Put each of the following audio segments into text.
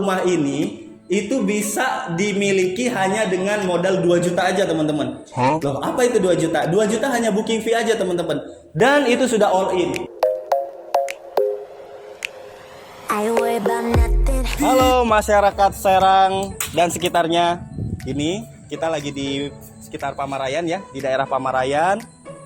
rumah ini itu bisa dimiliki hanya dengan modal 2 juta aja teman-teman. Loh, apa itu 2 juta? 2 juta hanya booking fee aja teman-teman. Dan itu sudah all in. Halo masyarakat Serang dan sekitarnya. Ini kita lagi di sekitar Pamarayan ya, di daerah Pamarayan,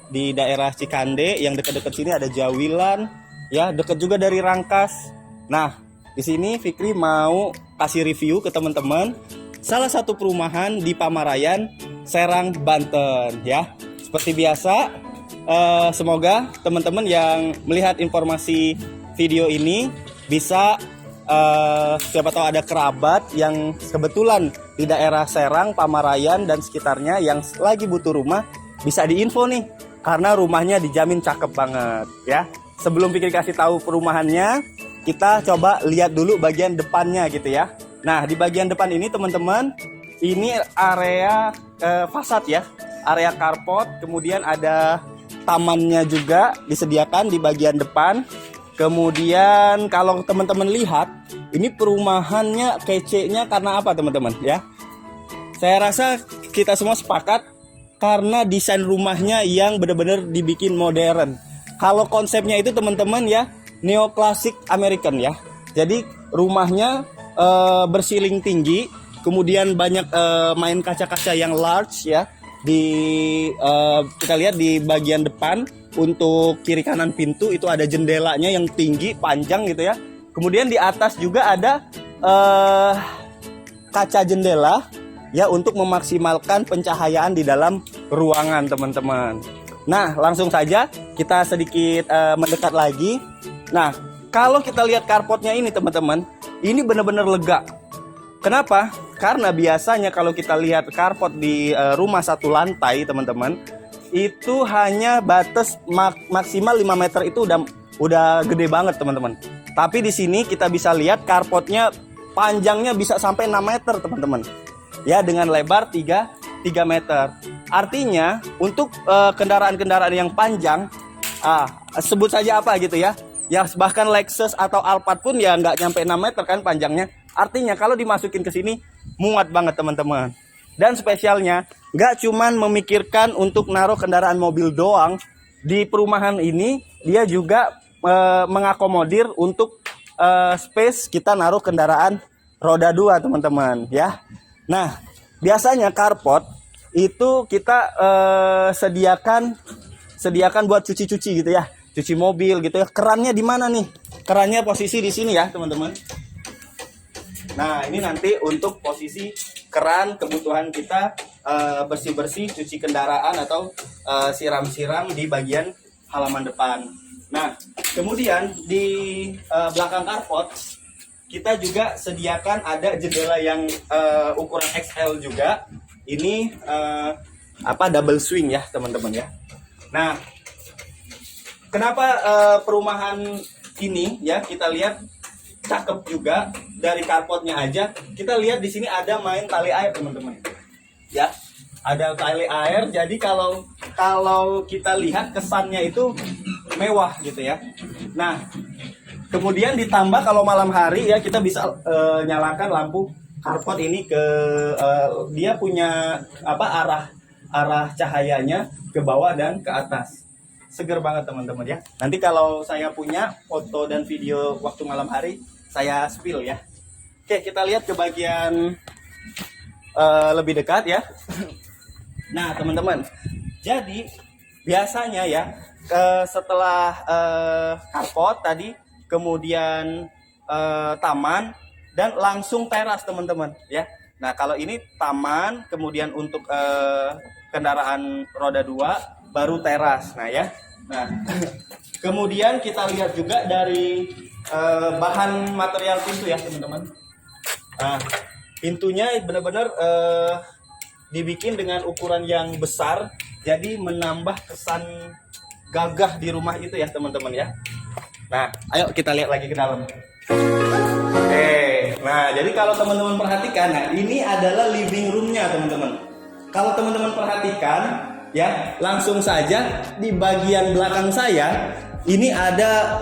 di daerah Cikande. Yang dekat-dekat sini ada Jawilan, ya, dekat juga dari Rangkas. Nah, di sini Fikri mau kasih review ke teman-teman salah satu perumahan di Pamarayan, Serang, Banten, ya. Seperti biasa, semoga teman-teman yang melihat informasi video ini bisa siapa tahu ada kerabat yang kebetulan di daerah Serang, Pamarayan dan sekitarnya yang lagi butuh rumah, bisa diinfo nih karena rumahnya dijamin cakep banget ya. Sebelum Fikri kasih tahu perumahannya, kita coba lihat dulu bagian depannya gitu ya. Nah, di bagian depan ini teman-teman, ini area fasad ya, area carport, kemudian ada tamannya juga disediakan di bagian depan. Kemudian kalau teman-teman lihat, ini perumahannya kece-nya karena apa teman-teman ya? Saya rasa kita semua sepakat karena desain rumahnya yang benar-benar dibikin modern. Kalau konsepnya itu teman-teman ya, neoklasik American ya. Jadi rumahnya bersiling tinggi, kemudian banyak main kaca-kaca yang large ya. Kita lihat di bagian depan. Untuk kiri kanan pintu itu ada jendelanya yang tinggi panjang gitu ya. Kemudian di atas juga ada kaca jendela ya untuk memaksimalkan pencahayaan di dalam ruangan teman-teman. Nah, langsung saja kita sedikit mendekat lagi. Nah, kalau kita lihat carportnya ini teman-teman, ini benar-benar lega. Kenapa? Karena biasanya kalau kita lihat carport di rumah satu lantai teman-teman, itu hanya batas maksimal 5 meter, itu udah gede banget teman-teman. Tapi di sini kita bisa lihat carportnya panjangnya bisa sampai 6 meter teman-teman. Ya, dengan lebar 3 meter. Artinya untuk kendaraan-kendaraan yang panjang, sebut saja apa gitu ya. Ya bahkan Lexus atau Alphard pun ya nggak nyampe 6 meter kan panjangnya. Artinya kalau dimasukin ke sini muat banget teman-teman. Dan spesialnya, nggak cuman memikirkan untuk naruh kendaraan mobil doang. Di perumahan ini, dia juga mengakomodir untuk space kita naruh kendaraan roda 2, teman-teman. Ya. Nah, biasanya carport itu kita sediakan buat cuci-cuci gitu ya. Cuci mobil gitu ya. Kerannya di mana nih? Kerannya posisi di sini ya, teman-teman. Nah, ini nanti untuk posisi keran kebutuhan kita bersih-bersih, cuci kendaraan atau siram-siram di bagian halaman depan. Nah, kemudian di belakang carport kita juga sediakan ada jendela yang ukuran XL juga. Ini double swing ya teman-teman ya. Nah, kenapa perumahan ini ya kita lihat cakep juga dari carportnya aja. Kita lihat di sini ada main tali air teman-teman. Ya, ada tali air. Jadi kalau kita lihat kesannya itu mewah gitu ya. Nah, kemudian ditambah kalau malam hari ya kita bisa nyalakan lampu carport ini ke dia punya arah cahayanya ke bawah dan ke atas. Seger banget teman-teman ya. Nanti kalau saya punya foto dan video waktu malam hari, saya spill ya. Oke, kita lihat ke bagian lebih dekat ya. Nah teman-teman, jadi biasanya ya setelah carport tadi, kemudian taman dan langsung teras teman-teman ya. Nah kalau ini taman, kemudian untuk kendaraan roda 2 baru teras. Nah ya. Nah kemudian kita lihat juga dari bahan material pintu ya teman-teman. Nah, pintunya benar-benar dibikin dengan ukuran yang besar, jadi menambah kesan gagah di rumah itu ya teman-teman ya. Nah, ayo kita lihat lagi ke dalam. Nah jadi kalau teman-teman perhatikan, nah ini adalah living roomnya teman-teman. Kalau teman-teman perhatikan, ya langsung saja di bagian belakang saya ini ada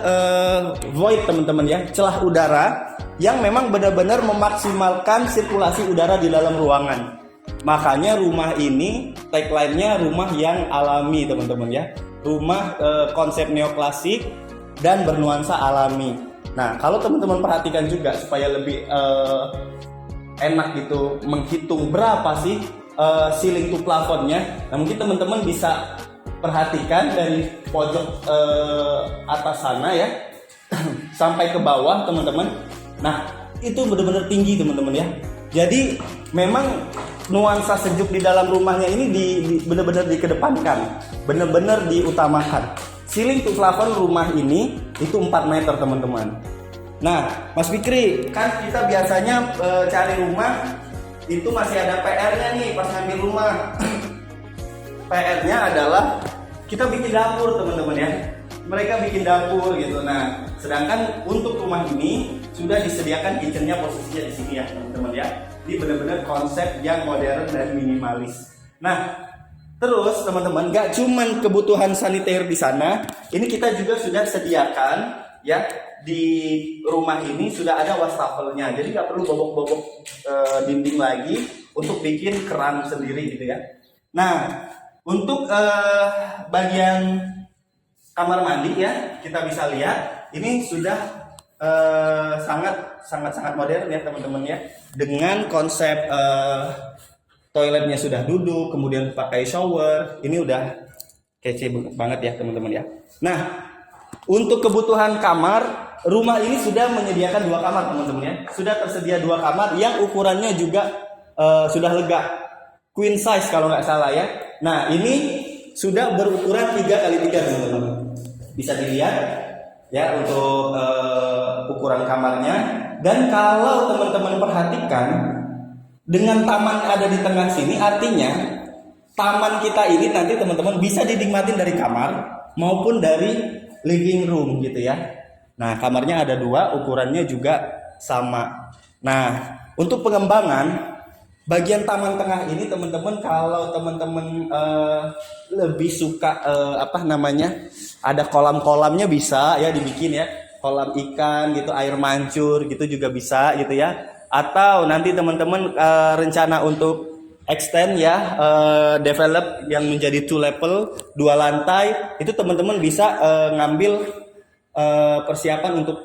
void teman-teman ya, celah udara yang memang benar-benar memaksimalkan sirkulasi udara di dalam ruangan. Makanya rumah ini tagline-nya rumah yang alami teman-teman ya. Rumah konsep neoklasik dan bernuansa alami. Nah, kalau teman-teman perhatikan juga supaya lebih enak gitu menghitung berapa sih ceiling to plafonnya. Nah, mungkin teman-teman bisa perhatikan dari pojok atas sana ya sampai ke bawah teman-teman. Nah, itu benar-benar tinggi teman-teman ya. Jadi memang nuansa sejuk di dalam rumahnya ini benar-benar dikedepankan, benar-benar diutamakan. Ceiling to plafon rumah ini itu 4 meter teman-teman. Nah, Mas Fikri, kan kita biasanya cari rumah itu masih ada PR-nya nih pas ngambil rumah. PR-nya adalah kita bikin dapur teman-teman ya. Mereka bikin dapur gitu. Nah, sedangkan untuk rumah ini sudah disediakan kitchen-nya posisinya di sini ya teman-teman ya. Ini benar-benar konsep yang modern dan minimalis. Nah, terus teman-teman, gak cuman kebutuhan saniter di sana, ini kita juga sudah sediakan ya di rumah ini sudah ada wastafelnya. Jadi gak perlu bobok-bobok dinding lagi untuk bikin keran sendiri gitu ya. Nah, untuk bagian kamar mandi ya, kita bisa lihat ini sudah sangat modern ya teman-teman ya, dengan konsep toiletnya sudah duduk, kemudian pakai shower. Ini udah kece banget ya teman-teman ya. Nah, untuk kebutuhan kamar, rumah ini sudah menyediakan 2 kamar teman-teman ya. Sudah tersedia 2 kamar yang ukurannya juga sudah lega, queen size kalau nggak salah ya. Nah, ini sudah berukuran 3x3 teman-teman. Bisa dilihat ya untuk ukuran kamarnya. Dan kalau teman-teman perhatikan, dengan taman ada di tengah sini, artinya taman kita ini nanti teman-teman bisa dinikmatin dari kamar maupun dari living room gitu ya. Nah, kamarnya ada 2, ukurannya juga sama. Nah, untuk pengembangan bagian taman tengah ini teman-teman, kalau teman-teman lebih suka ada kolam-kolamnya bisa ya dibikin ya, kolam ikan gitu, air mancur gitu juga bisa gitu ya. Atau nanti teman-teman rencana untuk extend ya, develop yang menjadi 2 level, 2 lantai, itu teman-teman bisa ngambil persiapan untuk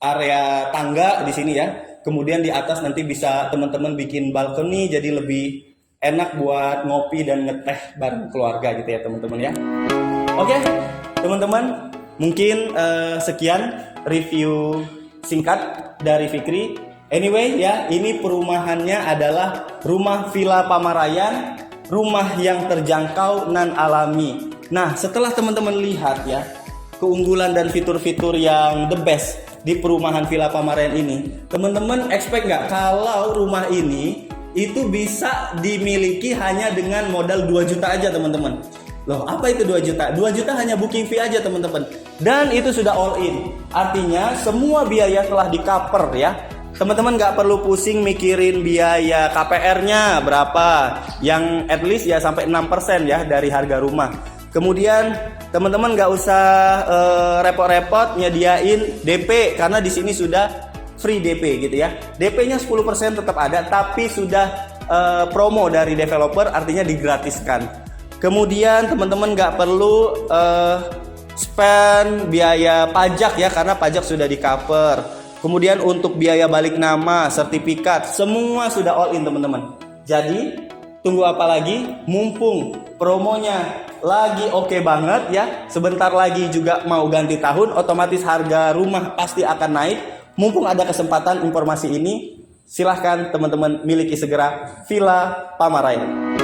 area tangga di sini ya. Kemudian di atas nanti bisa teman-teman bikin balkoni, jadi lebih enak buat ngopi dan ngeteh bareng keluarga gitu ya teman-teman ya. Oke, teman-teman, mungkin sekian review singkat dari Fikri. Anyway ya, ini perumahannya adalah rumah Villa Pamarayan, rumah yang terjangkau nan alami. Nah, setelah teman-teman lihat ya keunggulan dan fitur-fitur yang the best di perumahan Villa Pamarayan ini, teman-teman expect nggak kalau rumah ini itu bisa dimiliki hanya dengan modal 2 juta aja teman-teman? Loh, apa itu 2 juta? 2 juta hanya booking fee aja teman-teman. Dan itu sudah all in. Artinya semua biaya telah di cover ya. Teman-teman nggak perlu pusing mikirin biaya KPR-nya berapa, yang at least ya sampai 6% ya dari harga rumah. Kemudian teman-teman nggak usah repot-repot nyediain DP, karena di sini sudah free DP gitu ya. DP-nya 10% tetap ada, tapi sudah promo dari developer, artinya digratiskan. Kemudian teman-teman nggak perlu spend biaya pajak ya, karena pajak sudah di cover. Kemudian untuk biaya balik nama, sertifikat, semua sudah all in teman-teman. Jadi tunggu apa lagi? Mumpung promonya lagi oke banget ya. Sebentar lagi juga mau ganti tahun, otomatis harga rumah pasti akan naik. Mumpung ada kesempatan informasi ini, silahkan teman-teman miliki segera Villa Pamarayan.